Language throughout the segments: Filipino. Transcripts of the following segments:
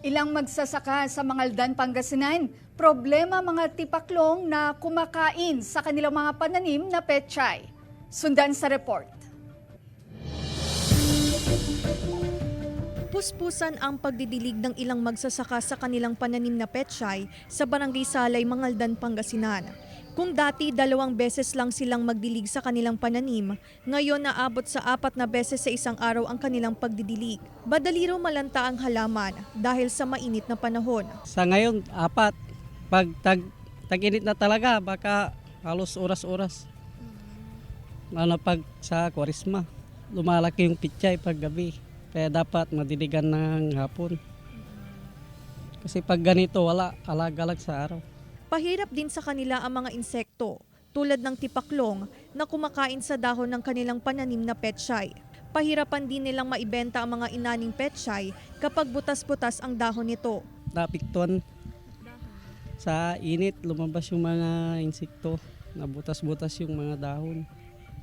Ilang magsasaka sa Mangaldan, Pangasinan, problema mga tipaklong na kumakain sa kanilang mga pananim na pechay. Sundan sa report. Puspusan ang pagdidilig ng ilang magsasaka sa kanilang pananim na pechay sa Barangay Salay, Mangaldan, Pangasinan. Kung dati 2 beses lang silang magdilig sa kanilang pananim, ngayon naabot sa 4 na beses sa isang araw ang kanilang pagdidilig. Badaliro malanta ang halaman dahil sa mainit na panahon. Sa ngayon, 4. Pag tag-init na talaga, baka halos oras-oras. Lalo pag sa Kwaresma, lumalaki yung pichay pag gabi. Kaya dapat madiligan ng hapon. Kasi pag ganito, wala, alag-alag sa araw. Pahirap din sa kanila ang mga insekto, tulad ng tipaklong na kumakain sa dahon ng kanilang pananim na pechay. Pahirapan din nilang maibenta ang mga inaning pechay kapag butas-butas ang dahon nito. Napiktuan sa init, lumabas yung mga insekto, nabutas-butas yung mga dahon.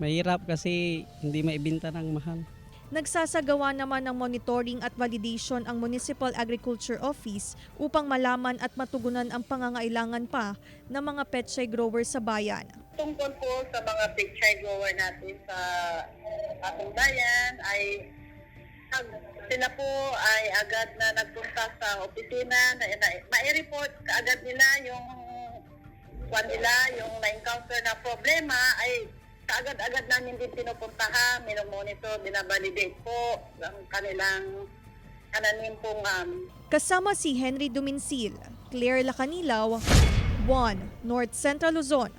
Mahirap kasi hindi maibenta ng mahal. Nagsasagawa naman ng monitoring at validation ang Municipal Agriculture Office upang malaman at matugunan ang pangangailangan pa ng mga pechay growers sa bayan. Tungkol po sa mga pechay grower natin sa ating bayan ay sila po ay agad na nagpunta sa opisina na ma-report kaagad nila yung yung na-encounter na problema ay kaagad-agad namin din pinupuntahan, minomonitor, binabalidate po ang kanilang pananim pong Kasama si Henry Duminsil, Claire Lacanilaw, 1 North Central Luzon.